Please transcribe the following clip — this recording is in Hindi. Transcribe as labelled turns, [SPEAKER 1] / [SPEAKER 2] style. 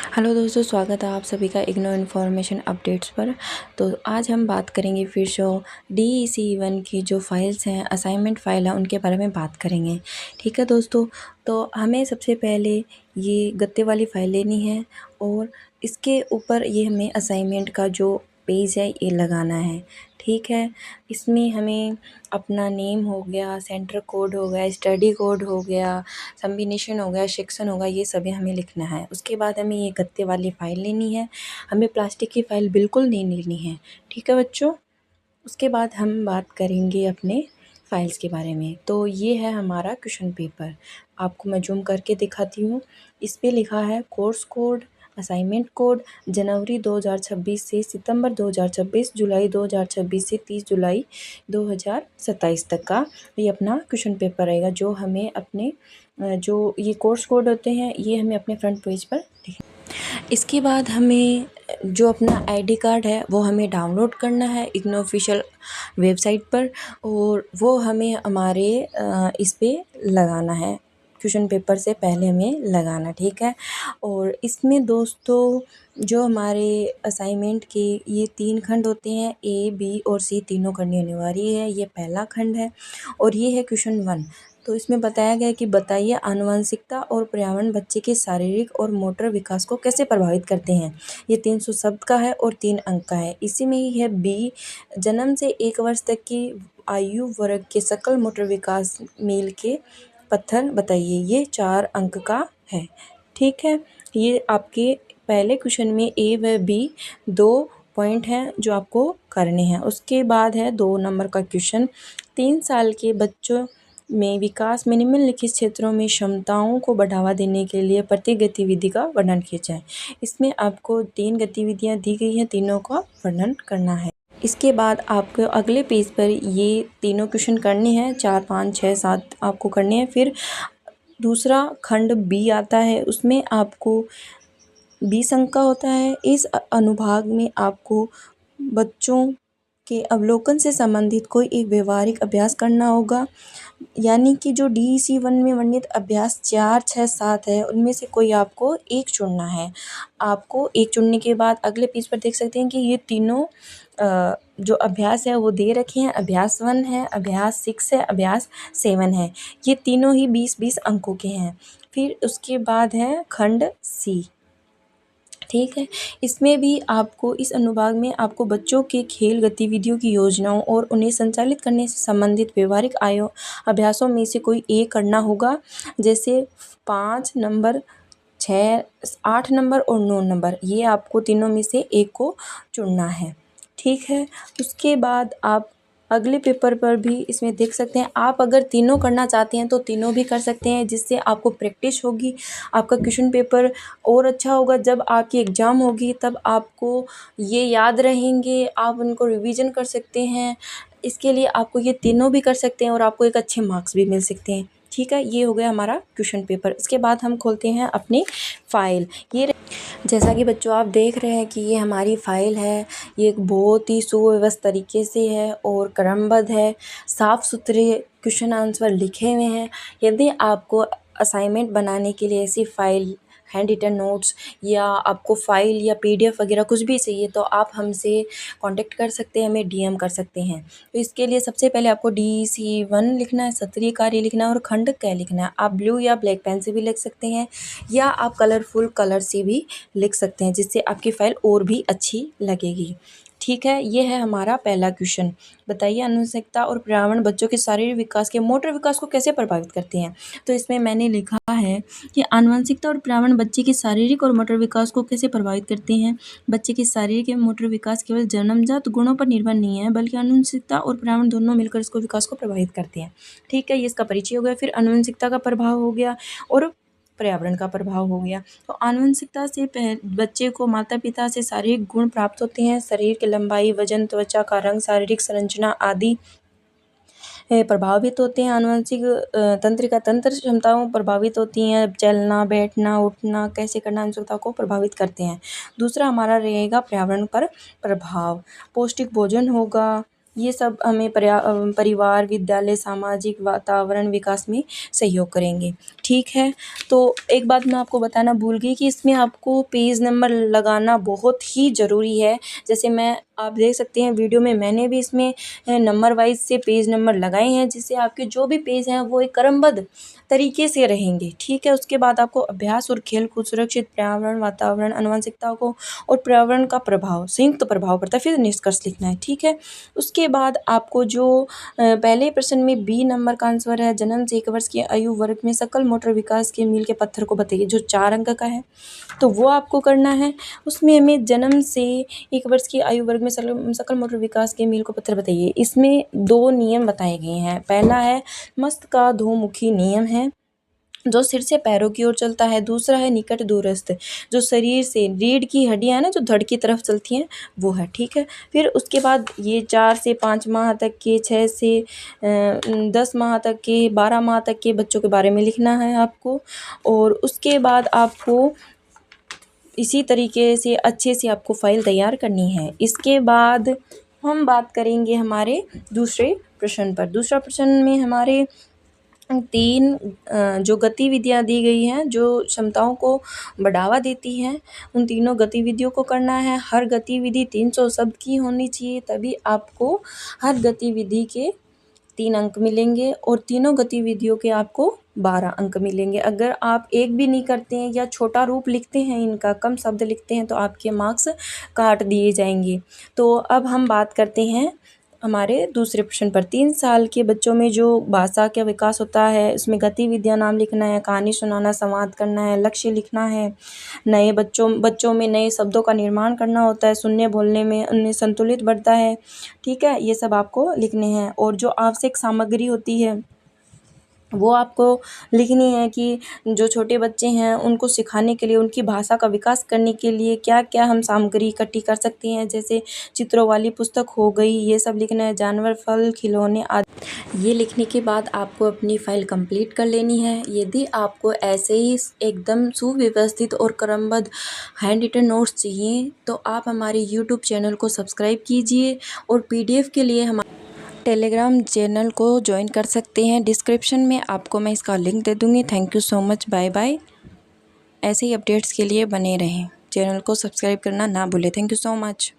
[SPEAKER 1] हेलो दोस्तों, स्वागत है आप सभी का इग्नो इन्फॉर्मेशन अपडेट्स पर। तो आज हम बात करेंगे फिर से DEC1 की जो फाइल्स हैं, असाइनमेंट फ़ाइल है, उनके बारे में बात करेंगे। ठीक है दोस्तों, तो हमें सबसे पहले ये गत्ते वाली फ़ाइल लेनी है और इसके ऊपर ये हमें असाइनमेंट का जो पेज है ये लगाना है। ठीक है, इसमें हमें अपना नेम हो गया, सेंटर कोड हो गया, स्टडी कोड हो गया, कॉम्बिनेशन हो गया, सेक्शन हो गया, ये सभी हमें लिखना है। उसके बाद हमें ये गत्ते वाली फ़ाइल लेनी है। हमें प्लास्टिक की फ़ाइल बिल्कुल नहीं लेनी है। ठीक है बच्चों, उसके बाद हम बात करेंगे अपने फाइल्स के बारे में। तो ये है हमारा क्वेश्चन पेपर। आपको मैं जूम करके दिखाती हूँ। इस पे लिखा है कोर्स कोड, असाइनमेंट कोड, जनवरी 2026 से सितंबर 2026, जुलाई 2026 से 30 जुलाई 2027 तक का ये अपना क्वेश्चन पेपर रहेगा, जो हमें अपने जो ये कोर्स कोड होते हैं ये हमें अपने फ्रंट पेज पर लिखना। इसके बाद हमें जो अपना आईडी कार्ड है वो हमें डाउनलोड करना है इग्नो ऑफिशियल वेबसाइट पर, और वो हमें हमारे इस पे लगाना है। क्वेश्चन पेपर से पहले हमें लगाना, ठीक है। और इसमें दोस्तों जो हमारे असाइनमेंट के ये 3 खंड होते हैं, A, B और C तीनों करनी अनिवार्य है। ये पहला खंड है और ये है क्वेश्चन 1। तो इसमें बताया गया है कि बताइए आनुवंशिकता और पर्यावरण बच्चे के शारीरिक और मोटर विकास को कैसे प्रभावित करते हैं। ये 300 शब्द का है और 3 अंक का है। इसी में ही है B, जन्म से 1 वर्ष तक की आयु वर्ग के सकल मोटर विकास मील के पत्थर बताइए। ये 4 अंक का है। ठीक है, ये आपके पहले क्वेश्चन में A व B 2 पॉइंट हैं जो आपको करने हैं। उसके बाद है 2 नंबर का क्वेश्चन, 3 साल के बच्चों में विकास में निम्नलिखित क्षेत्रों में क्षमताओं को बढ़ावा देने के लिए प्रति गतिविधि का वर्णन खींचें। इसमें आपको 3 गतिविधियां दी गई हैं, तीनों का वर्णन करना है। इसके बाद आपको अगले पेज पर ये तीनों क्वेश्चन करने हैं, 4, 5, 6, 7 आपको करने हैं। फिर दूसरा खंड B आता है, उसमें आपको 20 अंक का होता है। इस अनुभाग में आपको बच्चों के अवलोकन से संबंधित कोई एक व्यवहारिक अभ्यास करना होगा, यानी कि जो DEC1 में वर्णित अभ्यास 4, 6, 7 है, उनमें से कोई आपको एक चुनना है। आपको एक चुनने के बाद अगले पेज पर देख सकते हैं कि ये तीनों जो अभ्यास है वो दे रखे हैं। अभ्यास 1 है, अभ्यास 6 है, अभ्यास 7 है। ये तीनों ही 20-20 अंकों के हैं। फिर उसके बाद है खंड C। ठीक है, इसमें भी आपको इस अनुभाग में आपको बच्चों के खेल गतिविधियों की योजनाओं और उन्हें संचालित करने से संबंधित व्यवहारिक अभ्यासों में से कोई एक करना होगा। जैसे 5 नंबर, 6, 8 नंबर और 9 नंबर, ये आपको तीनों में से एक को चुनना है। ठीक है, उसके बाद आप अगले पेपर पर भी इसमें देख सकते हैं। आप अगर तीनों करना चाहते हैं तो तीनों भी कर सकते हैं, जिससे आपको प्रैक्टिस होगी। आपका क्वेश्चन पेपर और अच्छा होगा। जब आपकी एग्ज़ाम होगी तब आपको ये याद रहेंगे, आप उनको रिवीजन कर सकते हैं। इसके लिए आपको ये तीनों भी कर सकते हैं और आपको एक अच्छे मार्क्स भी मिल सकते हैं। ठीक है, ये हो गया हमारा क्वेश्चन पेपर। इसके बाद हम खोलते हैं अपनी फ़ाइल। जैसा कि बच्चों आप देख रहे हैं कि ये हमारी फ़ाइल है। ये एक बहुत ही सुव्यवस्थित तरीके से है और क्रमबद्ध है। साफ़ सुथरे क्वेश्चन आंसर लिखे हुए हैं। यदि आपको असाइनमेंट बनाने के लिए ऐसी फ़ाइल, हैंड रिटन नोट्स या आपको फ़ाइल या PDF वगैरह कुछ भी चाहिए तो आप हमसे कांटेक्ट कर सकते हैं, हमें DM कर सकते हैं। तो इसके लिए सबसे पहले आपको DEC1 लिखना है, सत्रीय कार्य लिखना है और खंड क लिखना है। आप ब्लू या ब्लैक पेन से भी लिख सकते हैं या आप कलरफुल कलर से भी लिख सकते हैं, जिससे आपकी फ़ाइल और भी अच्छी लगेगी। ठीक है, ये है हमारा पहला क्वेश्चन। बताइए आनुवंशिकता और पर्यावरण बच्चों के शारीरिक विकास के मोटर विकास को कैसे प्रभावित करते हैं। तो इसमें मैंने लिखा है कि आनुवंशिकता और पर्यावरण बच्चे के शारीरिक और मोटर विकास को कैसे प्रभावित करते हैं। बच्चे के शारीरिक एवं मोटर विकास केवल जन्मजात गुणों पर निर्भर नहीं है, बल्कि आनुवंशिकता और पर्यावरण दोनों मिलकर इसको विकास को प्रभावित करते हैं। ठीक है, ये इसका परिचय हो गया। फिर आनुवंशिकता का प्रभाव हो गया और पर्यावरण का प्रभाव हो गया। तो आनुवंशिकता से बच्चे को माता पिता से शारीरिक गुण प्राप्त होते हैं। शरीर की लंबाई, वजन, त्वचा का रंग, शारीरिक संरचना आदि प्रभावित होते हैं। आनुवंशिक तंत्रिका तंत्र क्षमताओं प्रभावित होती हैं। चलना, बैठना, उठना कैसे करना आनुवंशिकता को प्रभावित करते हैं। दूसरा हमारा रहेगा पर्यावरण पर प्रभाव। पौष्टिक भोजन होगा, ये सब हमें परिवार, विद्यालय, सामाजिक वातावरण विकास में सहयोग करेंगे। ठीक है। तो एक बात मैं आपको बताना भूल गई कि इसमें आपको पेज नंबर लगाना बहुत ही ज़रूरी है। जैसे आप देख सकते हैं वीडियो में, मैंने भी इसमें नंबर वाइज से पेज नंबर लगाए हैं, जिससे आपके जो भी पेज हैं वो एक क्रमबद्ध तरीके से रहेंगे, ठीक है। उसके बाद आपको अभ्यास और खेल कूद, सुरक्षित पर्यावरण, वातावरण, आनुवंशिकता को और पर्यावरण का प्रभाव, संयुक्त प्रभाव पड़ता है, फिर निष्कर्ष लिखना है, ठीक है। उसके बाद आपको जो पहले प्रश्न में बी नंबर का आंसर है, जन्म से 1 वर्ष की आयु वर्ग में सकल मोटर विकास के मील के पत्थर को बताइए, जो 4 अंक का है, तो वो आपको करना है। उसमें हमें जन्म से 1 वर्ष की आयु वर्ग में सकल मोटर विकास के मील को पत्थर बताइए। इसमें 2 नियम बताए गए हैं। पहला है मस्त का धोमुखी नियम है, जो सिर से पैरों की ओर चलता है। दूसरा है निकट दूरस्थ, जो शरीर से रीढ़ की हड्डियां है ना, जो धड़ की तरफ चलती हैं, वो है, ठीक है। फिर उसके बाद ये 4 से 5 माह तक के, 6 से 10 माह तक के, 12 माह तक के बच्चों के बारे में लिखना है आपको। और उसके बाद आपको इसी तरीके से अच्छे से आपको फाइल तैयार करनी है। इसके बाद हम बात करेंगे हमारे दूसरे प्रश्न पर। दूसरा प्रश्न में हमारे 3 जो गतिविधियाँ दी गई हैं, जो क्षमताओं को बढ़ावा देती हैं, उन तीनों गतिविधियों को करना है। हर गतिविधि 300 शब्द की होनी चाहिए, तभी आपको हर गतिविधि के 3 अंक मिलेंगे और तीनों गतिविधियों के आपको 12 अंक मिलेंगे। अगर आप एक भी नहीं करते हैं या छोटा रूप लिखते हैं, इनका कम शब्द लिखते हैं, तो आपके मार्क्स काट दिए जाएंगे। तो अब हम बात करते हैं हमारे दूसरे प्रश्न पर। 3 साल के बच्चों में जो भाषा का विकास होता है, उसमें गतिविधियां नाम लिखना है, कहानी सुनाना, संवाद करना है, लक्ष्य लिखना है, नए बच्चों में नए शब्दों का निर्माण करना होता है, सुनने बोलने में उनमें संतुलित बढ़ता है, ठीक है। ये सब आपको लिखने हैं। और जो आवश्यक सामग्री होती है वो आपको लिखनी है कि जो छोटे बच्चे हैं उनको सिखाने के लिए, उनकी भाषा का विकास करने के लिए क्या क्या हम सामग्री इकट्ठी कर सकते हैं, जैसे चित्रों वाली पुस्तक हो गई, ये सब लिखना है, जानवर, फल, खिलौने आदि। ये लिखने के बाद आपको अपनी फ़ाइल कंप्लीट कर लेनी है। यदि आपको ऐसे ही एकदम सुव्यवस्थित और क्रमबद्ध हैंड रिटन नोट्स चाहिए, तो आप हमारे यूट्यूब चैनल को सब्सक्राइब कीजिए और PDF के लिए हमारे टेलीग्राम चैनल को ज्वाइन कर सकते हैं। डिस्क्रिप्शन में आपको मैं इसका लिंक दे दूँगी। Thank you so much, bye bye. ऐसे ही अपडेट्स के लिए बने रहें, चैनल को सब्सक्राइब करना ना भूलें। Thank you so much.